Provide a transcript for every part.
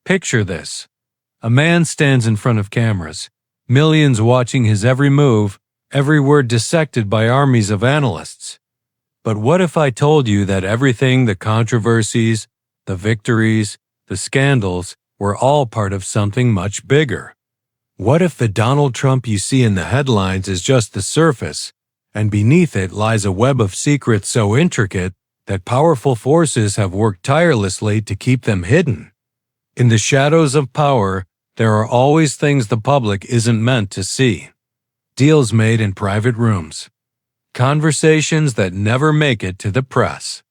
Picture this. A man stands in front of cameras, millions watching his every move, every word dissected by armies of analysts. But what if I told you that everything, the controversies, the victories, the scandals, were all part of something much bigger? What if the Donald Trump you see in the headlines is just the surface, and beneath it lies a web of secrets so intricate that powerful forces have worked tirelessly to keep them hidden? In the shadows of power, there are always things the public isn't meant to see. Deals made in private rooms. Conversations that never make it to the press.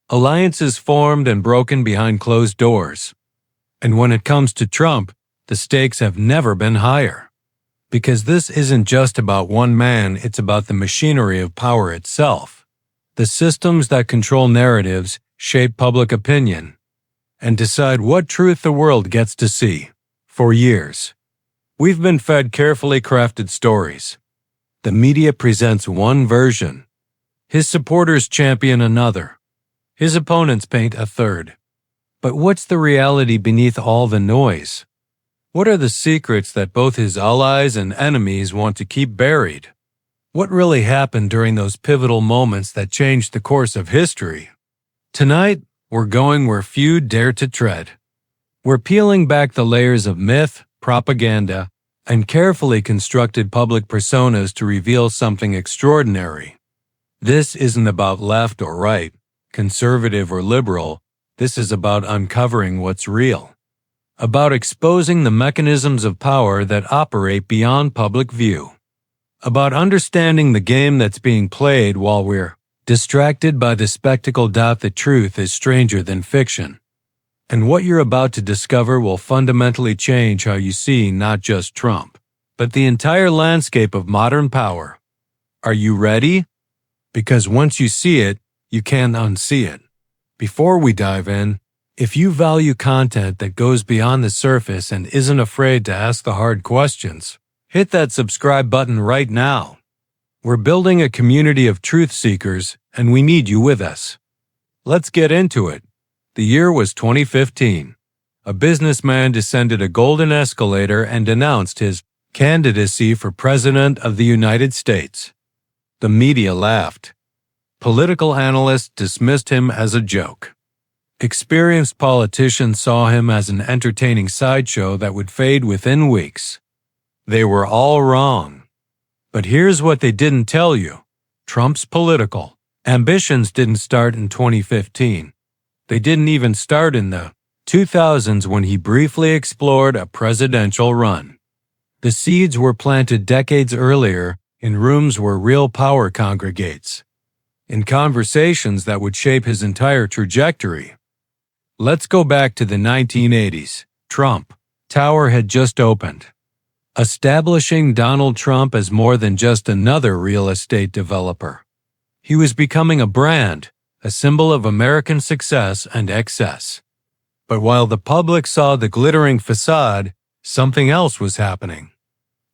Alliances formed and broken behind closed doors. And when it comes to Trump, the stakes have never been higher. Because this isn't just about one man, it's about the machinery of power itself. The systems that control narratives, shape public opinion, and decide what truth the world gets to see. For years, we've been fed carefully crafted stories. The media presents one version. His supporters champion another. His opponents paint a third. But what's the reality beneath all the noise? What are the secrets that both his allies and enemies want to keep buried? What really happened during those pivotal moments that changed the course of history? Tonight, we're going where few dare to tread. We're peeling back the layers of myth, propaganda, and carefully constructed public personas to reveal something extraordinary. This isn't about left or right, conservative or liberal. This is about uncovering what's real. About exposing the mechanisms of power that operate beyond public view. About understanding the game that's being played while we're distracted by the spectacle. The truth is stranger than fiction. And what you're about to discover will fundamentally change how you see not just Trump, but the entire landscape of modern power. Are you ready? Because once you see it, you can't unsee it. Before we dive in, if you value content that goes beyond the surface and isn't afraid to ask the hard questions, hit that subscribe button right now. We're building a community of truth seekers, and we need you with us. Let's get into it. The year was 2015. A businessman descended a golden escalator and announced his candidacy for President of the United States. The media laughed. Political analysts dismissed him as a joke. Experienced politicians saw him as an entertaining sideshow that would fade within weeks. They were all wrong. But here's what they didn't tell you. Trump's political ambitions didn't start in 2015. They didn't even start in the 2000s when he briefly explored a presidential run. The seeds were planted decades earlier in rooms where real power congregates, in conversations that would shape his entire trajectory. Let's go back to the 1980s. Trump Tower had just opened, establishing Donald Trump as more than just another real estate developer. He was becoming a brand, a symbol of American success and excess. But while the public saw the glittering facade, something else was happening.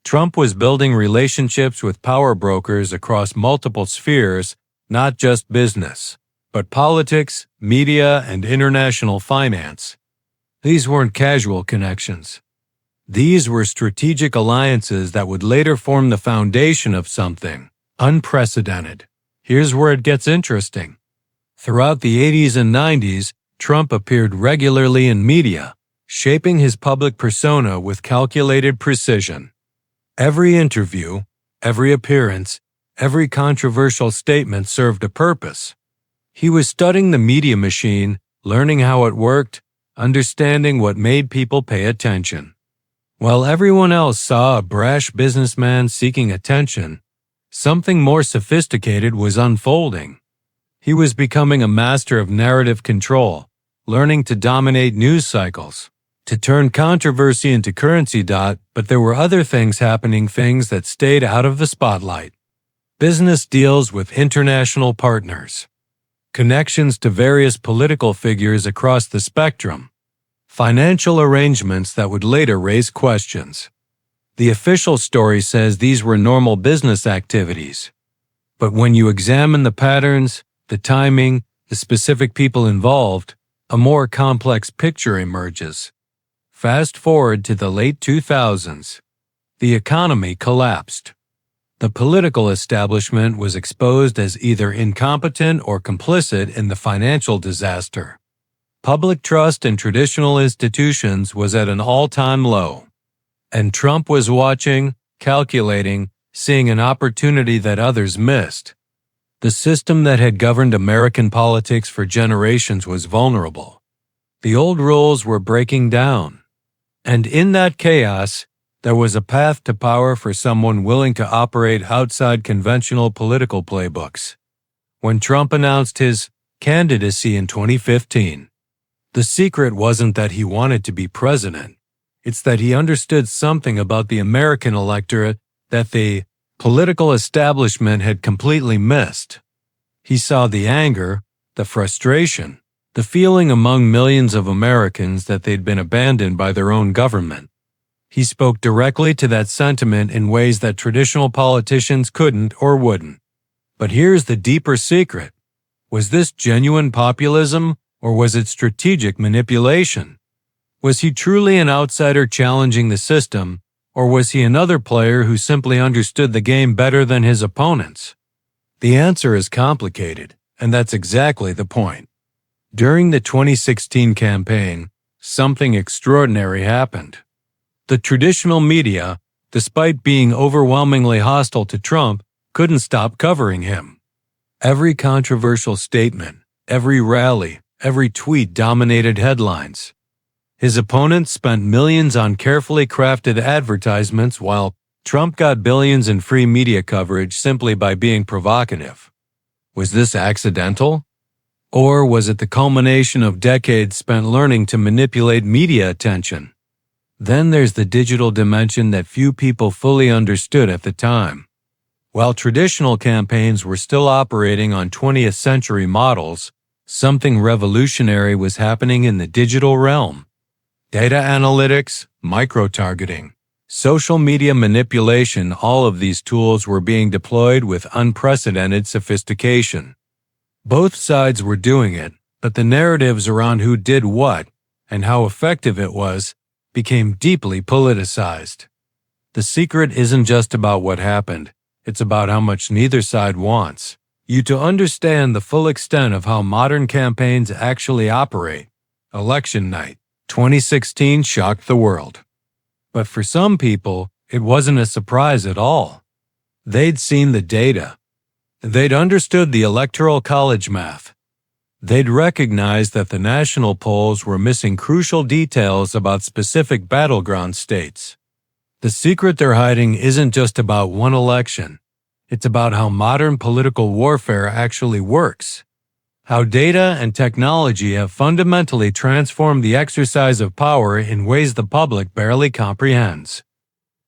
Trump was building relationships with power brokers across multiple spheres, not just business, but politics, media, and international finance. These weren't casual connections. These were strategic alliances that would later form the foundation of something unprecedented. Here's where it gets interesting. Throughout the 80s and 90s, Trump appeared regularly in media, shaping his public persona with calculated precision. Every interview, every appearance, every controversial statement served a purpose. He was studying the media machine, learning how it worked, understanding what made people pay attention. While everyone else saw a brash businessman seeking attention, something more sophisticated was unfolding. He was becoming a master of narrative control, learning to dominate news cycles, to turn controversy into currency. But there were other things happening, things that stayed out of the spotlight. Business deals with international partners, connections to various political figures across the spectrum, financial arrangements that would later raise questions. The official story says these were normal business activities. But when you examine the patterns, the timing, the specific people involved, a more complex picture emerges. Fast forward to the late 2000s. The economy collapsed. The political establishment was exposed as either incompetent or complicit in the financial disaster. Public trust in traditional institutions was at an all-time low. And Trump was watching, calculating, seeing an opportunity that others missed. The system that had governed American politics for generations was vulnerable. The old rules were breaking down. And in that chaos, there was a path to power for someone willing to operate outside conventional political playbooks. When Trump announced his candidacy in 2015, the secret wasn't that he wanted to be president. It's that he understood something about the American electorate that the political establishment had completely missed. He saw the anger, the frustration, the feeling among millions of Americans that they'd been abandoned by their own government. He spoke directly to that sentiment in ways that traditional politicians couldn't or wouldn't. But here's the deeper secret. Was this genuine populism, or was it strategic manipulation? Was he truly an outsider challenging the system, or was he another player who simply understood the game better than his opponents? The answer is complicated, and that's exactly the point. During the 2016 campaign, something extraordinary happened. The traditional media, despite being overwhelmingly hostile to Trump, couldn't stop covering him. Every controversial statement, every rally, every tweet dominated headlines. His opponents spent millions on carefully crafted advertisements while Trump got billions in free media coverage simply by being provocative. Was this accidental? Or was it the culmination of decades spent learning to manipulate media attention? Then there's the digital dimension that few people fully understood at the time. While traditional campaigns were still operating on 20th century models, something revolutionary was happening in the digital realm. Data analytics, micro-targeting, social media manipulation, all of these tools were being deployed with unprecedented sophistication. Both sides were doing it, but the narratives around who did what and how effective it was became deeply politicized. The secret isn't just about what happened, it's about how much neither side wants you to understand the full extent of how modern campaigns actually operate. Election night, 2016 shocked the world. But for some people, it wasn't a surprise at all. They'd seen the data. They'd understood the Electoral College math. They'd recognized that the national polls were missing crucial details about specific battleground states. The secret they're hiding isn't just about one election. It's about how modern political warfare actually works. How data and technology have fundamentally transformed the exercise of power in ways the public barely comprehends.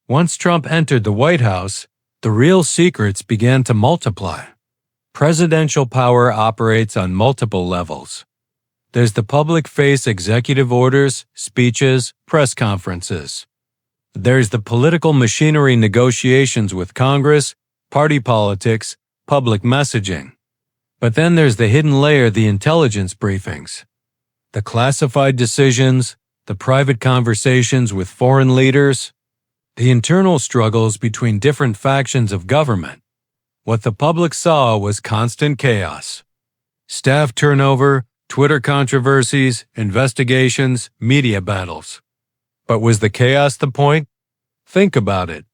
Once Trump entered the White House, the real secrets began to multiply. Presidential power operates on multiple levels. There's the public-face executive orders, speeches, press conferences. There's the political machinery negotiations with Congress, party politics, public messaging. But then there's the hidden layer, the intelligence briefings. The classified decisions, the private conversations with foreign leaders, the internal struggles between different factions of government. What the public saw was constant chaos. Staff turnover, Twitter controversies, investigations, media battles. But was the chaos the point? Think about it.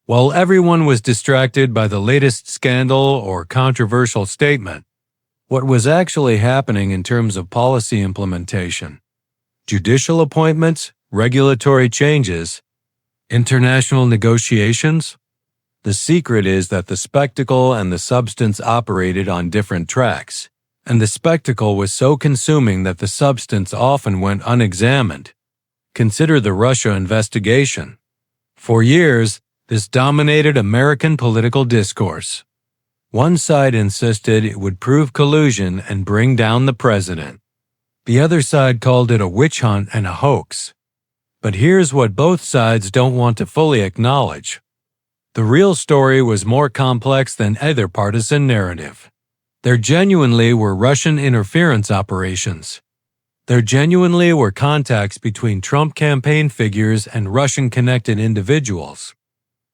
While everyone was distracted by the latest scandal or controversial statement, what was actually happening in terms of policy implementation? Judicial appointments, regulatory changes, international negotiations? The secret is that the spectacle and the substance operated on different tracks, and the spectacle was so consuming that the substance often went unexamined. Consider the Russia investigation. For years, this dominated American political discourse. One side insisted it would prove collusion and bring down the president. The other side called it a witch hunt and a hoax. But here's what both sides don't want to fully acknowledge. The real story was more complex than either partisan narrative. There genuinely were Russian interference operations. There genuinely were contacts between Trump campaign figures and Russian-connected individuals.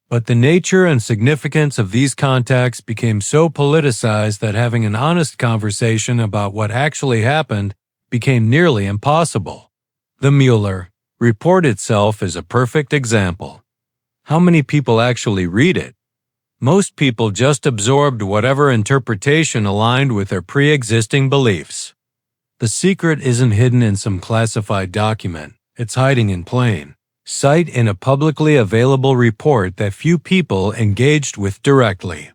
But the nature and significance of these contacts became so politicized that having an honest conversation about what actually happened became nearly impossible. The Mueller report itself is a perfect example. How many people actually read it? Most people just absorbed whatever interpretation aligned with their pre-existing beliefs. The secret isn't hidden in some classified document. It's hiding in plain sight in a publicly available report that few people engaged with directly.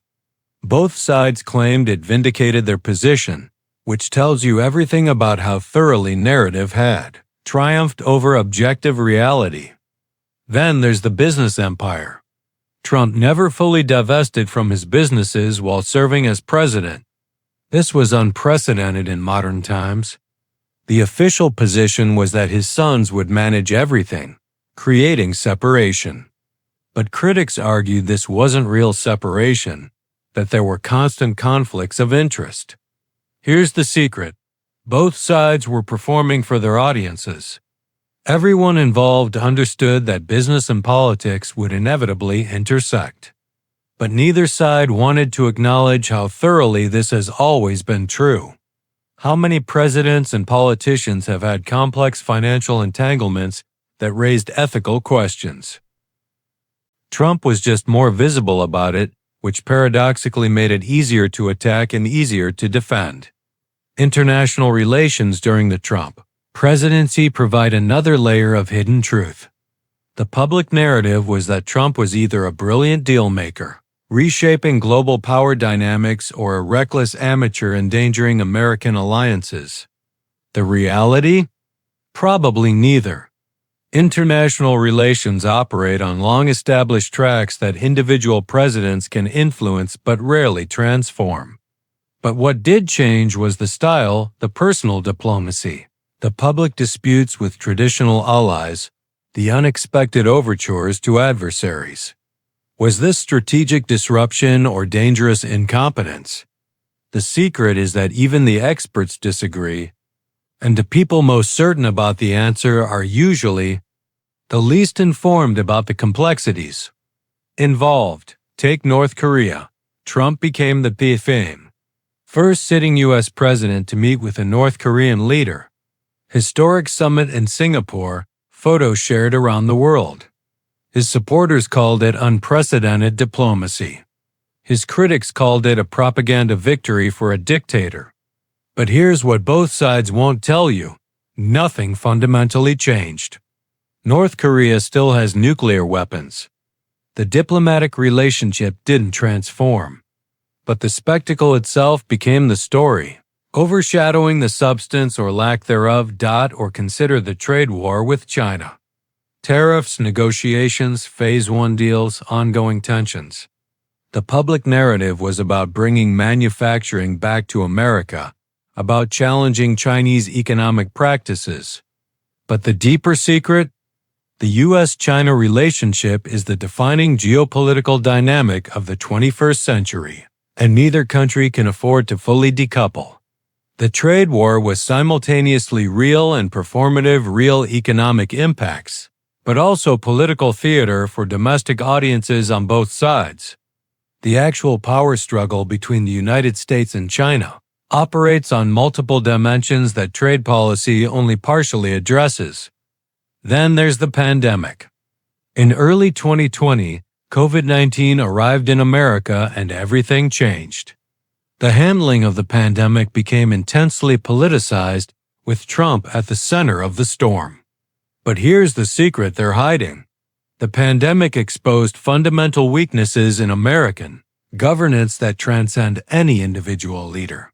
Both sides claimed it vindicated their position, which tells you everything about how thoroughly narrative had triumphed over objective reality. Then there's the business empire. Trump never fully divested from his businesses while serving as president. This was unprecedented in modern times. The official position was that his sons would manage everything, creating separation. But critics argued this wasn't real separation, that there were constant conflicts of interest. Here's the secret. Both sides were performing for their audiences. Everyone involved understood that business and politics would inevitably intersect. But neither side wanted to acknowledge how thoroughly this has always been true. How many presidents and politicians have had complex financial entanglements that raised ethical questions? Trump was just more visible about it, which paradoxically made it easier to attack and easier to defend. International relations during the Trump presidency provide another layer of hidden truth. The public narrative was that Trump was either a brilliant deal-maker, reshaping global power dynamics, or a reckless amateur endangering American alliances. The reality? Probably neither. International relations operate on long-established tracks that individual presidents can influence but rarely transform. But what did change was the style, the personal diplomacy, the public disputes with traditional allies, the unexpected overtures to adversaries. Was this strategic disruption or dangerous incompetence? The secret is that even the experts disagree, and the people most certain about the answer are usually the least informed about the complexities involved. Take North Korea. Trump became the fame. First sitting U.S. president to meet with a North Korean leader. Historic summit in Singapore, photos shared around the world. His supporters called it unprecedented diplomacy. His critics called it a propaganda victory for a dictator. But here's what both sides won't tell you. Nothing fundamentally changed. North Korea still has nuclear weapons. The diplomatic relationship didn't transform. But the spectacle itself became the story, overshadowing the substance or lack thereof. Or consider the trade war with China. Tariffs, negotiations, Phase 1 deals, ongoing tensions. The public narrative was about bringing manufacturing back to America, about challenging Chinese economic practices. But the deeper secret? The U.S.-China relationship is the defining geopolitical dynamic of the 21st century, and neither country can afford to fully decouple. The trade war was simultaneously real and performative real economic impacts, but also political theater for domestic audiences on both sides. The actual power struggle between the United States and China operates on multiple dimensions that trade policy only partially addresses. Then there's the pandemic. In early 2020, COVID-19 arrived in America and everything changed. The handling of the pandemic became intensely politicized, with Trump at the center of the storm. But here's the secret they're hiding. The pandemic exposed fundamental weaknesses in American governance that transcend any individual leader.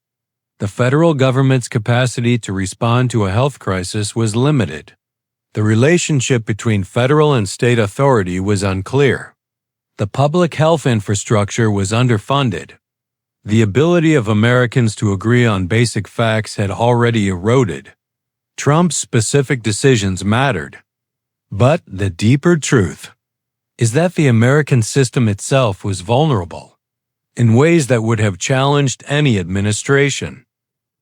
The federal government's capacity to respond to a health crisis was limited. The relationship between federal and state authority was unclear. The public health infrastructure was underfunded. The ability of Americans to agree on basic facts had already eroded. Trump's specific decisions mattered. But the deeper truth is that the American system itself was vulnerable in ways that would have challenged any administration.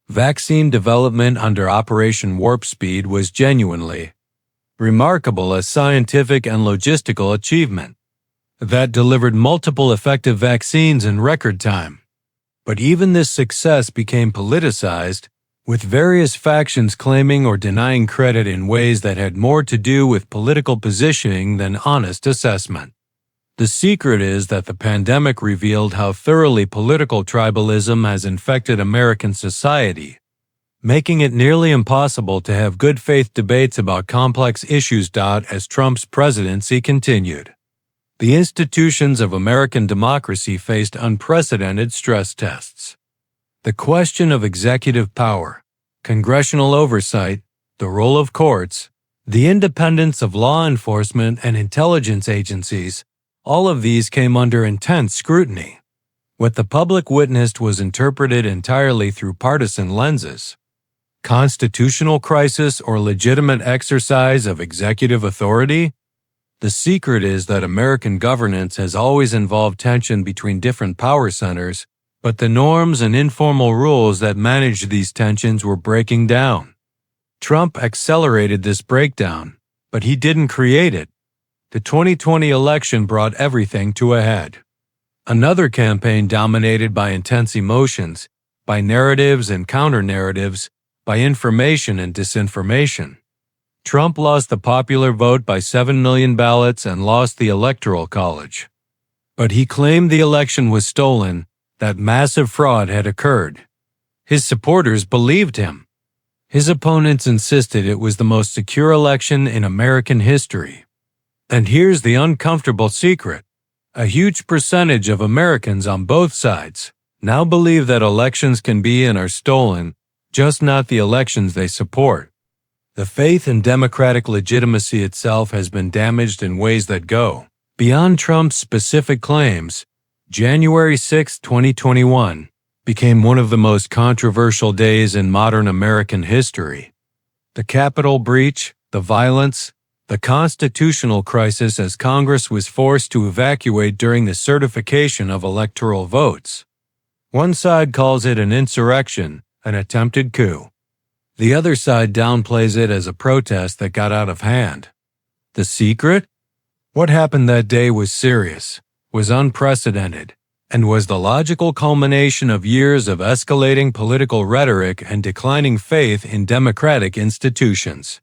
Vaccine development under Operation Warp Speed was genuinely remarkable as scientific and logistical achievement that delivered multiple effective vaccines in record time. But even this success became politicized, with various factions claiming or denying credit in ways that had more to do with political positioning than honest assessment. The secret is that the pandemic revealed how thoroughly political tribalism has infected American society, making it nearly impossible to have good faith debates about complex issues. As Trump's presidency continued, the institutions of American democracy faced unprecedented stress tests. The question of executive power, congressional oversight, the role of courts, the independence of law enforcement and intelligence agencies, all of these came under intense scrutiny. What the public witnessed was interpreted entirely through partisan lenses. Constitutional crisis or legitimate exercise of executive authority? The secret is that American governance has always involved tension between different power centers, but the norms and informal rules that managed these tensions were breaking down. Trump accelerated this breakdown, but he didn't create it. The 2020 election brought everything to a head. Another campaign dominated by intense emotions, by narratives and counter-narratives, by information and disinformation. Trump lost the popular vote by 7 million ballots and lost the Electoral College. But he claimed the election was stolen, that massive fraud had occurred. His supporters believed him. His opponents insisted it was the most secure election in American history. And here's the uncomfortable secret. A huge percentage of Americans on both sides now believe that elections can be and are stolen, just not the elections they support. The faith in democratic legitimacy itself has been damaged in ways that go beyond Trump's specific claims. January 6, 2021, became one of the most controversial days in modern American history. The Capitol breach, the violence, the constitutional crisis as Congress was forced to evacuate during the certification of electoral votes. One side calls it an insurrection, an attempted coup. The other side downplays it as a protest that got out of hand. The secret? What happened that day was serious, was unprecedented, and was the logical culmination of years of escalating political rhetoric and declining faith in democratic institutions.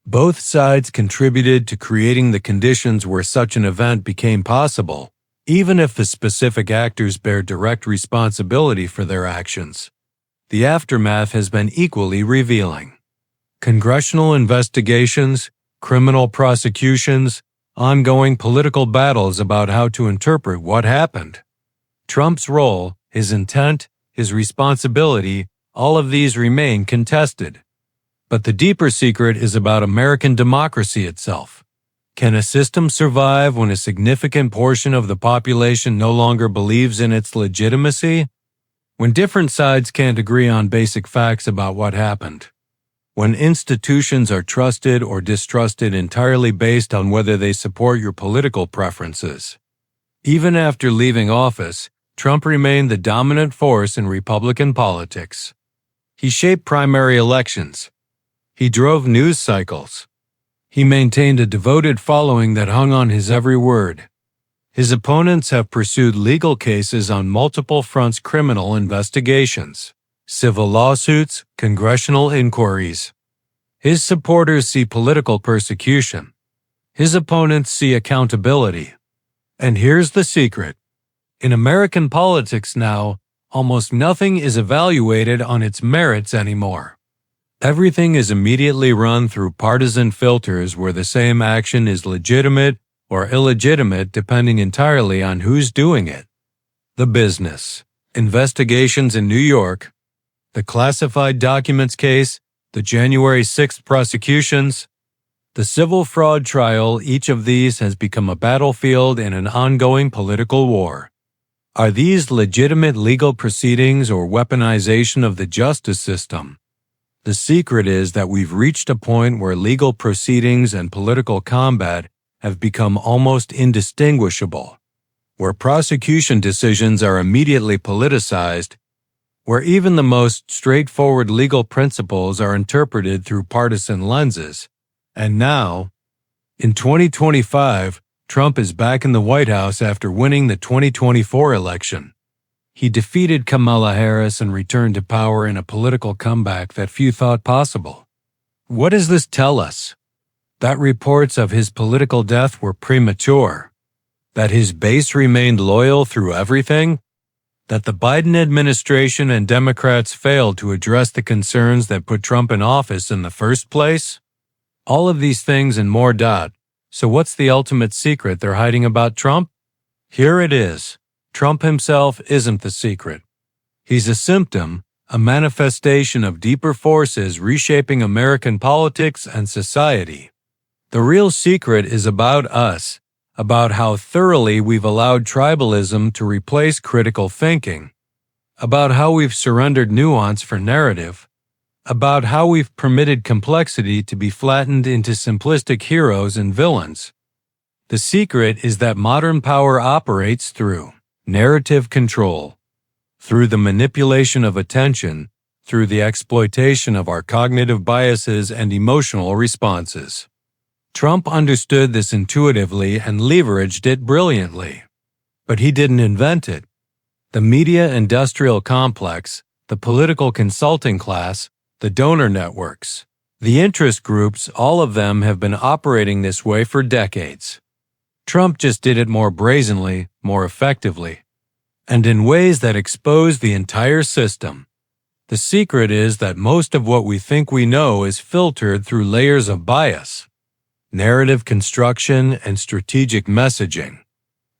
Both sides contributed to creating the conditions where such an event became possible, even if the specific actors bear direct responsibility for their actions. The aftermath has been equally revealing. Congressional investigations, criminal prosecutions, ongoing political battles about how to interpret what happened. Trump's role, his intent, his responsibility, all of these remain contested. But the deeper secret is about American democracy itself. Can a system survive when a significant portion of the population no longer believes in its legitimacy? When different sides can't agree on basic facts about what happened? When institutions are trusted or distrusted entirely based on whether they support your political preferences? Even after leaving office, Trump remained the dominant force in Republican politics. He shaped primary elections. He drove news cycles. He maintained a devoted following that hung on his every word. His opponents have pursued legal cases on multiple fronts: criminal investigations, civil lawsuits, congressional inquiries. His supporters see political persecution. His opponents see accountability. And here's the secret. In American politics now, almost nothing is evaluated on its merits anymore. Everything is immediately run through partisan filters where the same action is legitimate or illegitimate depending entirely on who's doing it. The business, investigations in New York, the classified documents case, the January 6th prosecutions, the civil fraud trial, each of these has become a battlefield in an ongoing political war. Are these legitimate legal proceedings or weaponization of the justice system? The secret is that we've reached a point where legal proceedings and political combat have become almost indistinguishable, where prosecution decisions are immediately politicized where even the most straightforward legal principles are interpreted through partisan lenses. And now, in 2025, Trump is back in the White House after winning the 2024 election. He defeated Kamala Harris and returned to power in a political comeback that few thought possible. What does this tell us? That reports of his political death were premature. That his base remained loyal through everything? That the Biden administration and Democrats failed to address the concerns that put Trump in office in the first place? All of these things and more. So what's the ultimate secret they're hiding about Trump? Here it is. Trump himself isn't the secret. He's a symptom, a manifestation of deeper forces reshaping American politics and society. The real secret is about us, about how thoroughly we've allowed tribalism to replace critical thinking, about how we've surrendered nuance for narrative, about how we've permitted complexity to be flattened into simplistic heroes and villains. The secret is that modern power operates through narrative control, through the manipulation of attention, through the exploitation of our cognitive biases and emotional responses. Trump understood this intuitively and leveraged it brilliantly. But he didn't invent it. The media industrial complex, the political consulting class, the donor networks, the interest groups, all of them have been operating this way for decades. Trump just did it more brazenly, more effectively, and in ways that expose the entire system. The secret is that most of what we think we know is filtered through layers of bias, narrative construction, and strategic messaging.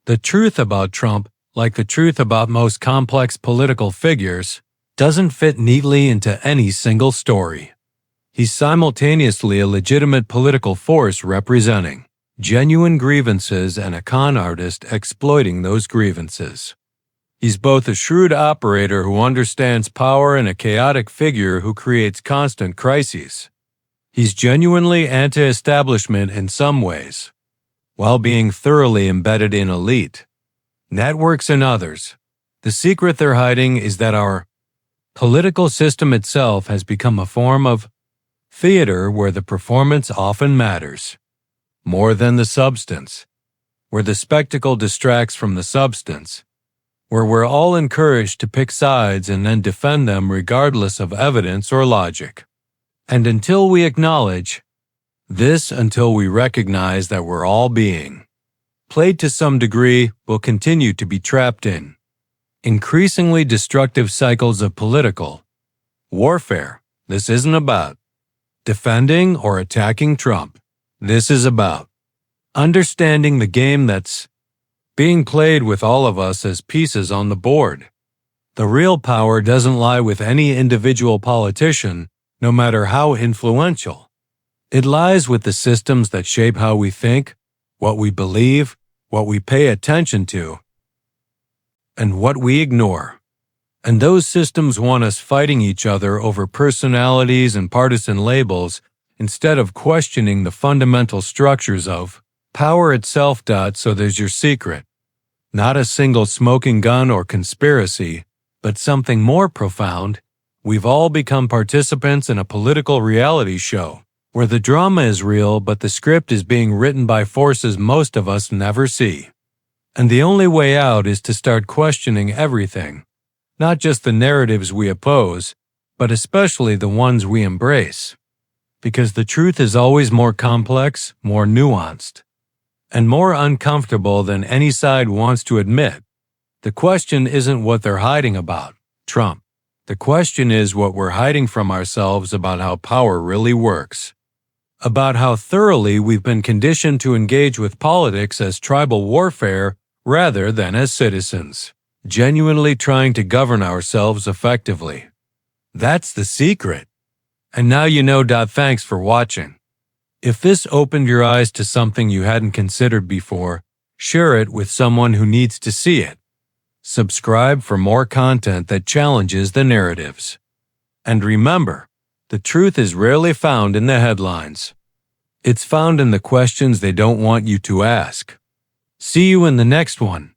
The truth about Trump, like the truth about most complex political figures, doesn't fit neatly into any single story. He's simultaneously a legitimate political force representing genuine grievances and a con artist exploiting those grievances. He's both a shrewd operator who understands power and a chaotic figure who creates constant crises. He's genuinely anti-establishment in some ways, while being thoroughly embedded in elite networks and others. The secret they're hiding is that our political system itself has become a form of theater where the performance often matters more than the substance, where the spectacle distracts from the substance, where we're all encouraged to pick sides and then defend them regardless of evidence or logic. And until we acknowledge this, until we recognize that we're all being played to some degree, we'll continue to be trapped in increasingly destructive cycles of political warfare. This isn't about defending or attacking Trump. This is about understanding the game that's being played with all of us as pieces on the board. The real power doesn't lie with any individual politician, no matter how influential. It lies with the systems that shape how we think, what we believe, what we pay attention to, and what we ignore. And those systems want us fighting each other over personalities and partisan labels instead of questioning the fundamental structures of power itself. So there's your secret. Not a single smoking gun or conspiracy, but something more profound. We've all become participants in a political reality show, where the drama is real but the script is being written by forces most of us never see. And the only way out is to start questioning everything, not just the narratives we oppose, but especially the ones we embrace. Because the truth is always more complex, more nuanced, and more uncomfortable than any side wants to admit. The question isn't what they're hiding about Trump. The question is what we're hiding from ourselves about how power really works, about how thoroughly we've been conditioned to engage with politics as tribal warfare rather than as citizens, genuinely trying to govern ourselves effectively. That's the secret. And now you know. Thanks for watching. If this opened your eyes to something you hadn't considered before, share it with someone who needs to see it. Subscribe for more content that challenges the narratives. And remember, the truth is rarely found in the headlines. It's found in the questions they don't want you to ask. See you in the next one.